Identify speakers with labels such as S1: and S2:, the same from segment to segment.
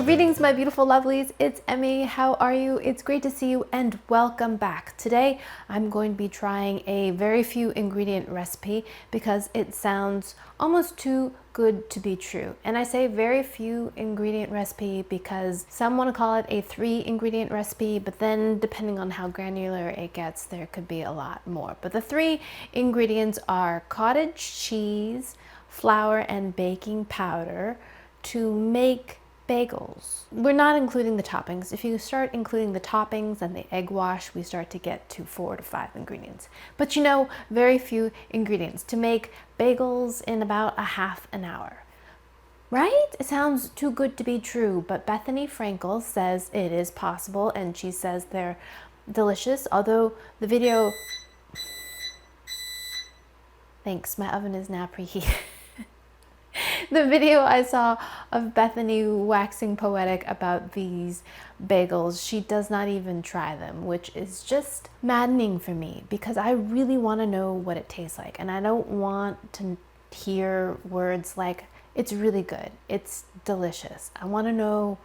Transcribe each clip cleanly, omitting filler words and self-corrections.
S1: Greetings, my beautiful lovelies. It's Emmy. How are you? It's great to see you and welcome back. Today, I'm going to be trying a very few ingredient recipe because it sounds almost too good to be true. And I say very few ingredient recipe because some want to call it a 3 ingredient recipe, but then depending on how granular it gets, there could be a lot more. But the 3 ingredients are cottage cheese, flour, and baking powder to make bagels. We're not including the toppings. If you start including the toppings and the egg wash, we start to get to 4 to 5 ingredients. But you know, very few ingredients to make bagels in about a half an hour. Right? It sounds too good to be true, but Bethenny Frankel says it is possible, and she says they're delicious, although the video... Thanks, my oven is now preheated. The video I saw of Bethenny waxing poetic about these bagels, she does not even try them, which is just maddening for me because I really want to know what it tastes like. And I don't want to hear words like, it's really good, it's delicious. I want to know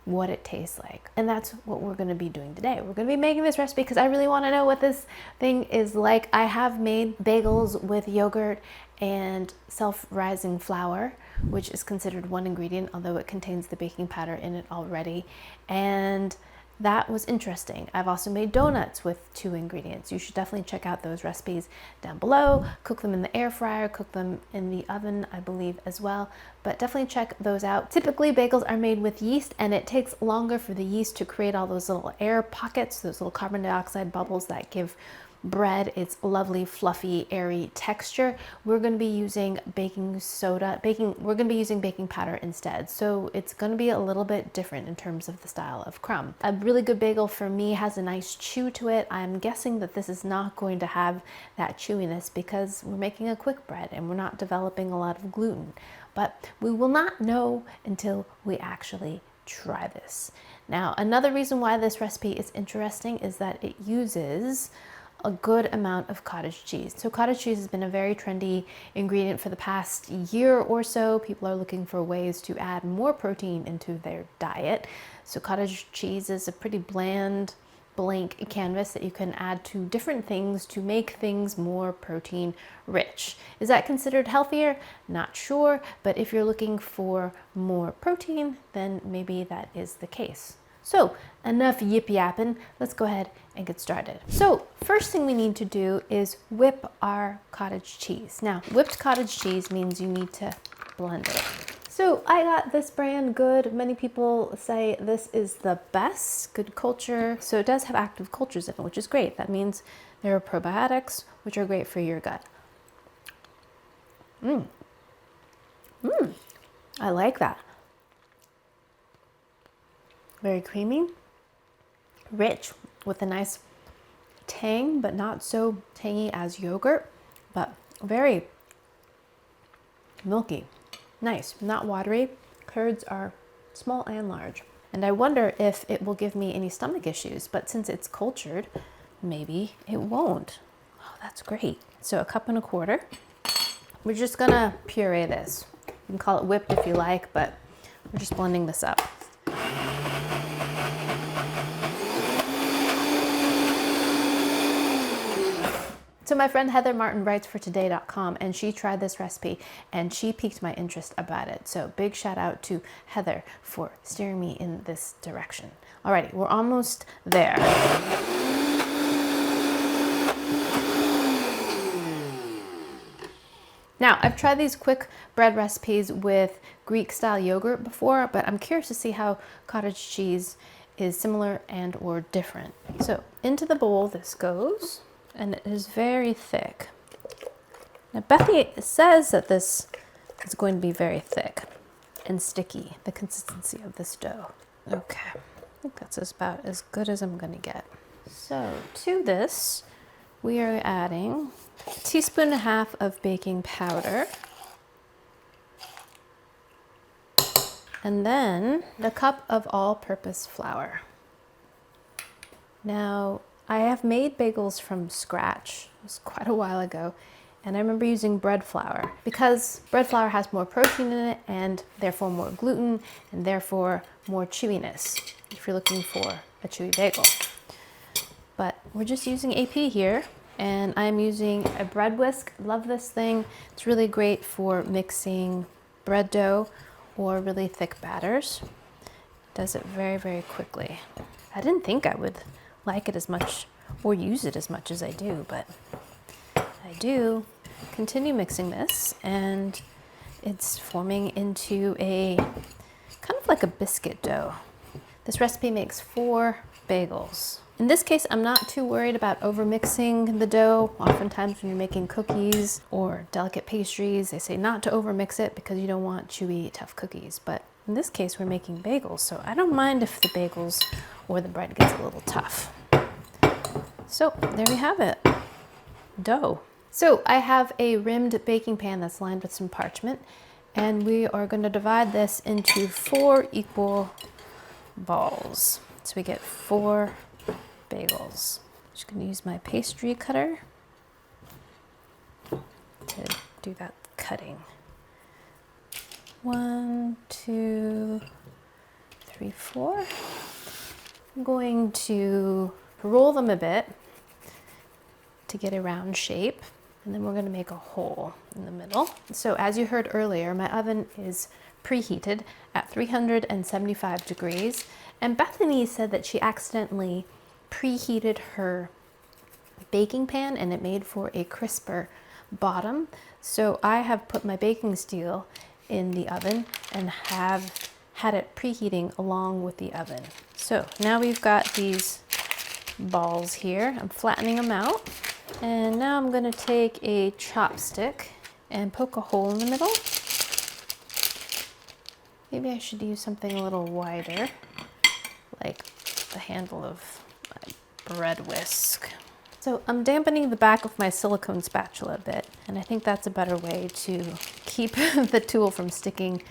S1: what it tastes like. And that's what we're going to be doing today. We're going to be making this recipe because I really want to know what this thing is like. I have made bagels with yogurt and self-rising flour, which is considered one ingredient, although it contains the baking powder in it already. And that was interesting. I've also made donuts with 2 ingredients. You should definitely check out those recipes down below. Cook them in the air fryer, cook them in the oven, I believe, as well. But definitely check those out. Typically, bagels are made with yeast, and it takes longer for the yeast to create all those little air pockets, those little carbon dioxide bubbles that give bread its lovely, fluffy, airy texture. We're going to be using baking powder instead. So it's going to be a little bit different in terms of the style of crumb. A really good bagel for me has a nice chew to it. I'm guessing that this is not going to have that chewiness because we're making a quick bread and we're not developing a lot of gluten. But we will not know until we actually try this. Now, another reason why this recipe is interesting is that it uses a good amount of cottage cheese. So cottage cheese has been a very trendy ingredient for the past year or so. People are looking for ways to add more protein into their diet. So cottage cheese is a pretty bland, blank canvas that you can add to different things to make things more protein rich. Is that considered healthier? Not sure, but if you're looking for more protein, then maybe that is the case. So enough yip yapping, let's go ahead and get started. So first thing we need to do is whip our cottage cheese. Now, whipped cottage cheese means you need to blend it. So I got this brand Good. Many people say this is the best, Good Culture. So it does have active cultures in it, which is great. That means there are probiotics, which are great for your gut. I like that. Very creamy, rich, with a nice tang, but not so tangy as yogurt, but very milky. Nice, not watery. Curds are small and large. And I wonder if it will give me any stomach issues, but since it's cultured, maybe it won't. Oh, that's great. So 1.25 cups. We're just gonna puree this. You can call it whipped if you like, but we're just blending this up. So my friend Heather Martin writes for today.com, and she tried this recipe and she piqued my interest about it. So big shout out to Heather for steering me in this direction. Alrighty, we're almost there. Now, I've tried these quick bread recipes with Greek style yogurt before, but I'm curious to see how cottage cheese is similar and or different. So into the bowl this goes. And it is very thick. Now, Bethy says that this is going to be very thick and sticky, the consistency of this dough. Okay, I think that's about as good as I'm going to get. So to this, we are adding 1.5 teaspoons of baking powder. And then a cup of all-purpose flour. Now, I have made bagels from scratch. It was quite a while ago. And I remember using bread flour because bread flour has more protein in it and therefore more gluten and therefore more chewiness if you're looking for a chewy bagel. But we're just using AP here, and I'm using a bread whisk. Love this thing. It's really great for mixing bread dough or really thick batters. Does it very, very quickly. I didn't think I would like it as much or use it as much as I do, but I do. Continue mixing this, and it's forming into a kind of like a biscuit dough. This recipe makes 4 bagels. In this case, I'm not too worried about overmixing the dough. Oftentimes when you're making cookies or delicate pastries, they say not to overmix it because you don't want chewy, tough cookies. But in this case, we're making bagels, so I don't mind if the bagels or the bread gets a little tough. So there we have it, dough. So I have a rimmed baking pan that's lined with some parchment, and we are going to divide this into 4 equal balls. So we get 4 bagels. Just going to use my pastry cutter to do that cutting. 1, 2, 3, 4. I'm going to roll them a bit to get a round shape, and then we're going to make a hole in the middle. So as you heard earlier, my oven is preheated at 375 degrees, and Bethenny said that she accidentally preheated her baking pan and it made for a crisper bottom. So I have put my baking steel in the oven and have had it preheating along with the oven. So now we've got these balls here. I'm flattening them out, and now I'm going to take a chopstick and poke a hole in the middle. Maybe I should use something a little wider, like the handle of my bread whisk. So I'm dampening the back of my silicone spatula a bit, and I think that's a better way to keep the tool from sticking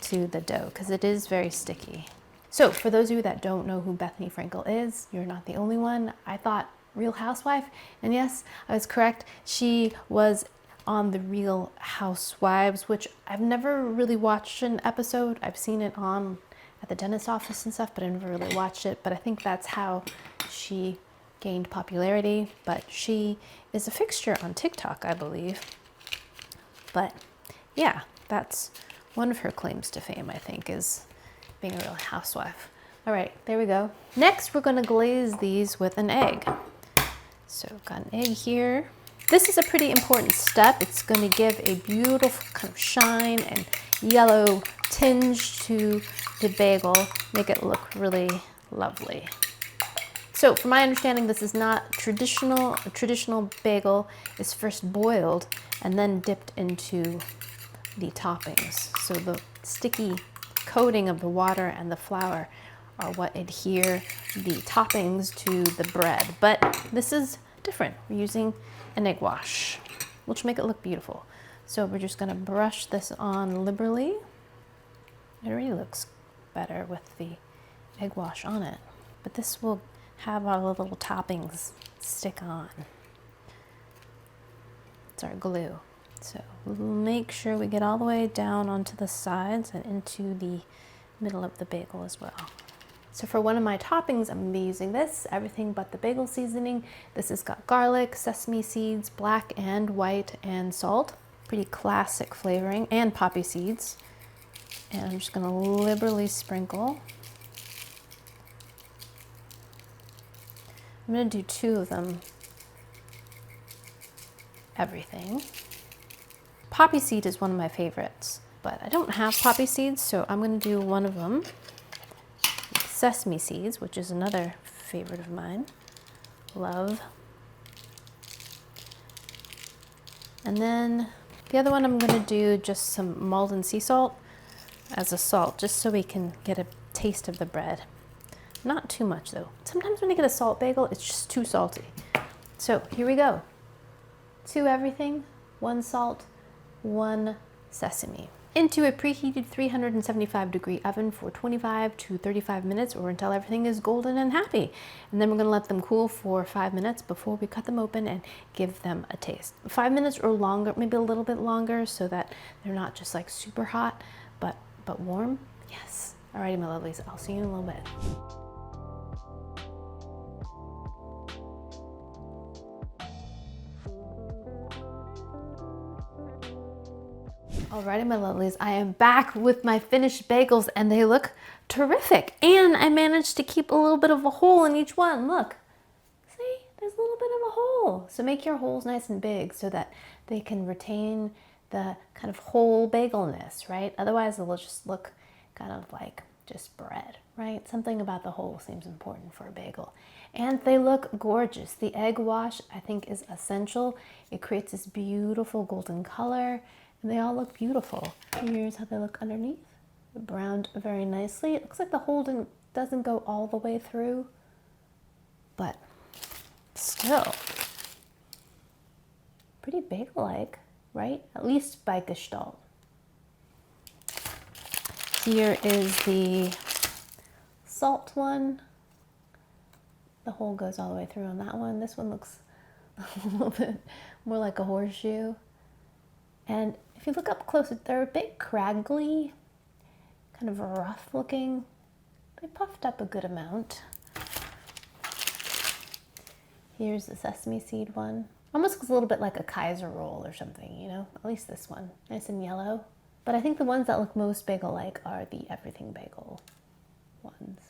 S1: to the dough because it is very sticky. So for those of you that don't know who Bethenny Frankel is, you're not the only one. I thought Real Housewife, and yes, I was correct. She was on the Real Housewives, which I've never really watched an episode. I've seen it on at the dentist office and stuff, but I never really watched it. But I think that's how she gained popularity. But she is a fixture on TikTok, I believe. But yeah, that's one of her claims to fame, I think, is being a real housewife. All right, there we go. Next, we're gonna glaze these with an egg. So I've got an egg here. This is a pretty important step. It's gonna give a beautiful kind of shine and yellow tinge to the bagel, make it look really lovely. So from my understanding, this is not traditional. A traditional bagel is first boiled and then dipped into the toppings. So the sticky coating of the water and the flour are what adhere the toppings to the bread. But this is different. We're using an egg wash, which will make it look beautiful. So we're just gonna brush this on liberally. It already looks better with the egg wash on it, but this will have all the little toppings stick on. It's our glue. So we'll make sure we get all the way down onto the sides and into the middle of the bagel as well. So for one of my toppings, I'm gonna be using this, everything but the bagel seasoning. This has got garlic, sesame seeds, black and white, and salt. Pretty classic flavoring, and poppy seeds. And I'm just gonna liberally sprinkle. I'm gonna do 2 of them, everything. Poppy seed is one of my favorites, but I don't have poppy seeds, so I'm gonna do one of them. Sesame seeds, which is another favorite of mine. Love. And then the other one I'm gonna do just some Malden sea salt as a salt, just so we can get a taste of the bread. Not too much though. Sometimes when you get a salt bagel, it's just too salty. So here we go. 2 everything, 1 salt, 1 sesame. into a preheated 375-degree oven for 25 to 35 minutes or until everything is golden and happy. And then we're going to let them cool for 5 minutes before we cut them open and give them a taste. 5 minutes or longer, maybe a little bit longer, so that they're not just like super hot, but warm. Yes. Alrighty, my lovelies, I'll see you in a little bit. Alrighty, my lovelies, I am back with my finished bagels and they look terrific. And I managed to keep a little bit of a hole in each one. Look, see, there's a little bit of a hole. So make your holes nice and big so that they can retain the kind of whole bagelness, right? Otherwise, it'll just look kind of like just bread, right? Something about the hole seems important for a bagel. And they look gorgeous. The egg wash, I think, is essential. It creates this beautiful golden color. And they all look beautiful. Here's how they look underneath. They're browned very nicely. It looks like the hole doesn't go all the way through, but still pretty bagel-like, right? At least by Gestalt. Here is the salt one. The hole goes all the way through on that one. This one looks a little bit more like a horseshoe. And if you look up close, they're a bit craggy, kind of rough looking. They puffed up a good amount. Here's the sesame seed one. Almost looks a little bit like a Kaiser roll or something, you know? At least this one, nice and yellow. But I think the ones that look most bagel-like are the everything bagel ones.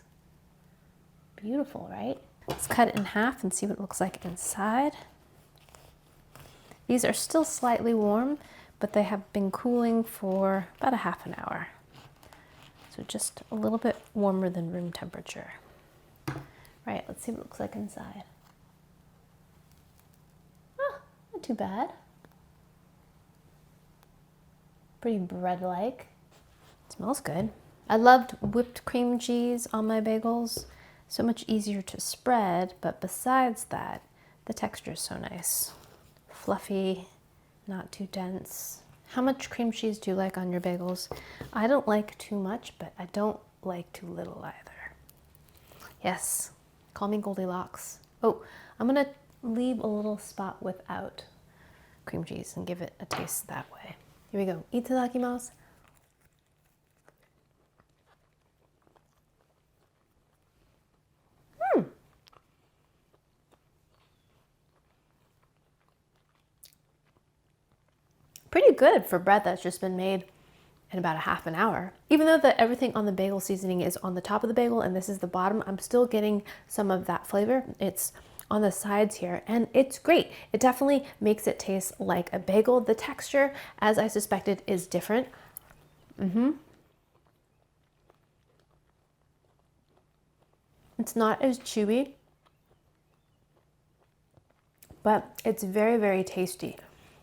S1: Beautiful, right? Let's cut it in half and see what it looks like inside. These are still slightly warm, but they have been cooling for about a half an hour. So just a little bit warmer than room temperature. Right, let's see what it looks like inside. Oh, not too bad. Pretty bread-like. Smells good. I loved whipped cream cheese on my bagels. So much easier to spread, but besides that, the texture is so nice. Fluffy, not too dense. How much cream cheese do you like on your bagels? I don't like too much, but I don't like too little either. Yes, call me Goldilocks. Oh, I'm gonna leave a little spot without cream cheese and give it a taste that way. Here we go. Itadakimasu. Pretty good for bread that's just been made in about a half an hour. Even though everything on the bagel seasoning is on the top of the bagel and this is the bottom, I'm still getting some of that flavor. It's on the sides here and it's great. It definitely makes it taste like a bagel. The texture, as I suspected, is different. It's not as chewy, but it's very, very tasty.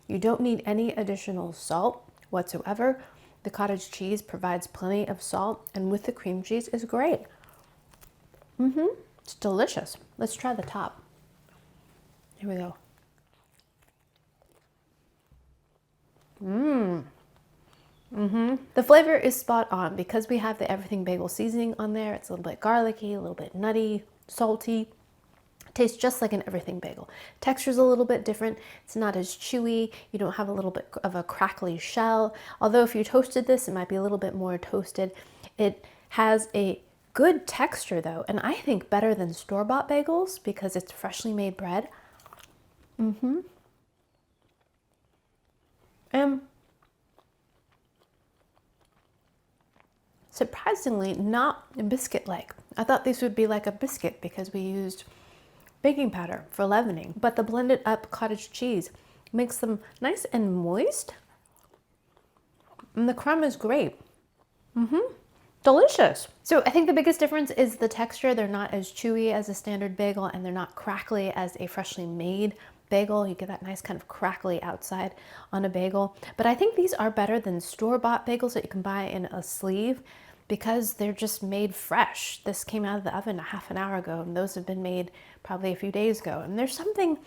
S1: You don't need any additional salt whatsoever. The cottage cheese provides plenty of salt, and with the cream cheese is great. It's delicious. Let's try the top. Here we go. The flavor is spot on because we have the everything bagel seasoning on there. It's a little bit garlicky, a little bit nutty, salty. Tastes just like an everything bagel. Texture's a little bit different. It's not as chewy. You don't have a little bit of a crackly shell. Although if you toasted this, it might be a little bit more toasted. It has a good texture though, and I think better than store-bought bagels because it's freshly made bread. Surprisingly not biscuit-like. I thought these would be like a biscuit because we used baking powder for leavening, but the blended up cottage cheese makes them nice and moist. And the crumb is great. Delicious. So I think the biggest difference is the texture. They're not as chewy as a standard bagel and they're not crackly as a freshly made bagel. You get that nice kind of crackly outside on a bagel. But I think these are better than store-bought bagels that you can buy in a sleeve because they're just made fresh. This came out of the oven a half an hour ago and those have been made probably a few days ago. And there's something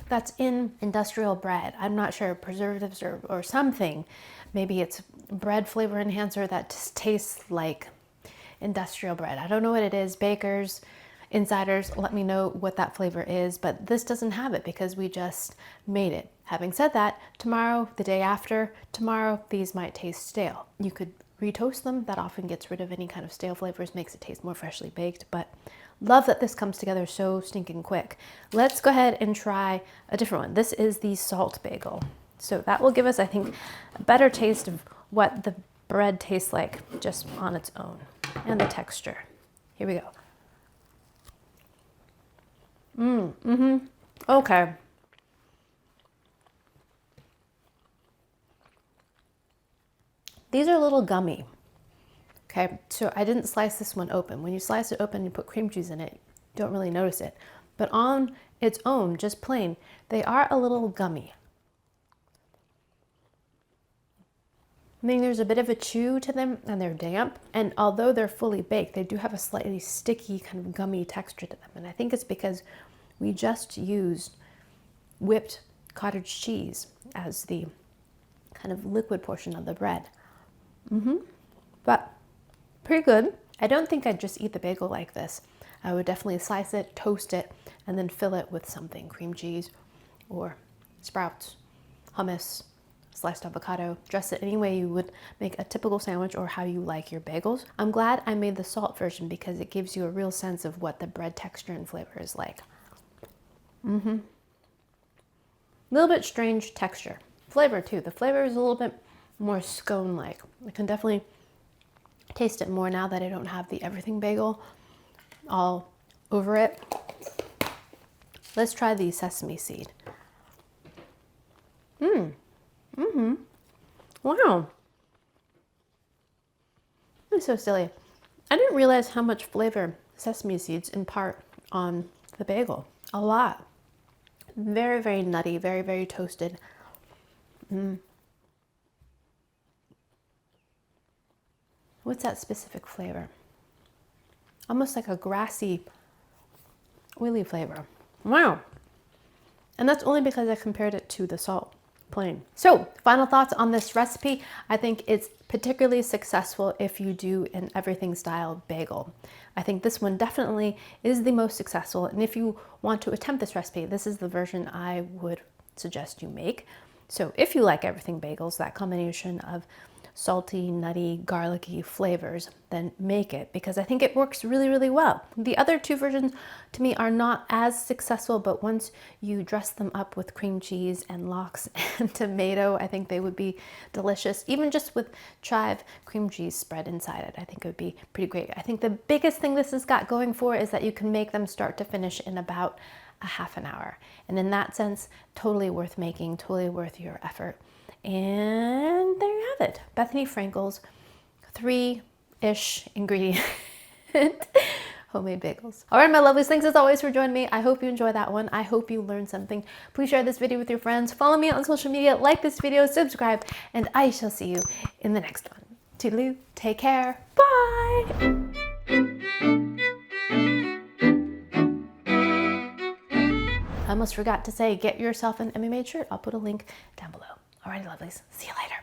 S1: that's in industrial bread. I'm not sure, preservatives or something. Maybe it's bread flavor enhancer that just tastes like industrial bread. I don't know what it is. Bakers, insiders, let me know what that flavor is, but this doesn't have it because we just made it. Having said that, tomorrow, the day after tomorrow, these might taste stale. You could retoast them. That often gets rid of any kind of stale flavors, makes it taste more freshly baked, but love that this comes together so stinking quick. Let's go ahead and try a different one. This is the salt bagel. So that will give us, I think, a better taste of what the bread tastes like just on its own and the texture. Here we go. Okay. These are a little gummy. Okay, so I didn't slice this one open. When you slice it open and put cream cheese in it, you don't really notice it. But on its own, just plain, they are a little gummy. I mean, there's a bit of a chew to them and they're damp. And although they're fully baked, they do have a slightly sticky kind of gummy texture to them. And I think it's because we just used whipped cottage cheese as the kind of liquid portion of the bread. But pretty good. I don't think I'd just eat the bagel like this. I would definitely slice it, toast it, and then fill it with something, cream cheese or sprouts, hummus, sliced avocado. Dress it any way you would make a typical sandwich or how you like your bagels. I'm glad I made the salt version because it gives you a real sense of what the bread texture and flavor is like. A little bit strange texture. Flavor too. The flavor is a little bit more scone-like. I can definitely taste it more now that I don't have the everything bagel all over it. Let's try the sesame seed. Wow. That's so silly. I didn't realize how much flavor sesame seeds impart on the bagel. A lot. Very, very nutty, very, very toasted. What's that specific flavor? Almost like a grassy, oily flavor. Wow. And that's only because I compared it to the salt plain. So, final thoughts on this recipe. I think it's particularly successful if you do an everything style bagel. I think this one definitely is the most successful. And if you want to attempt this recipe, this is the version I would suggest you make. So if you like everything bagels, that combination of salty, nutty, garlicky flavors, then make it because I think it works really, really well. The other two versions to me are not as successful, but once you dress them up with cream cheese and lox and tomato, I think they would be delicious. Even just with chive cream cheese spread inside it, I think it would be pretty great. I think the biggest thing this has got going for is that you can make them start to finish in about a half an hour. And in that sense, totally worth making, totally worth your effort. And there you have it. Bethenny Frankel's 3-ish ingredient homemade bagels. All right, my lovelies, thanks as always for joining me. I hope you enjoyed that one. I hope you learned something. Please share this video with your friends. Follow me on social media, like this video, subscribe, and I shall see you in the next one. Toodaloo, take care, bye! I almost forgot to say, get yourself an emmymade shirt. I'll put a link down below. Alrighty, lovelies. See you later.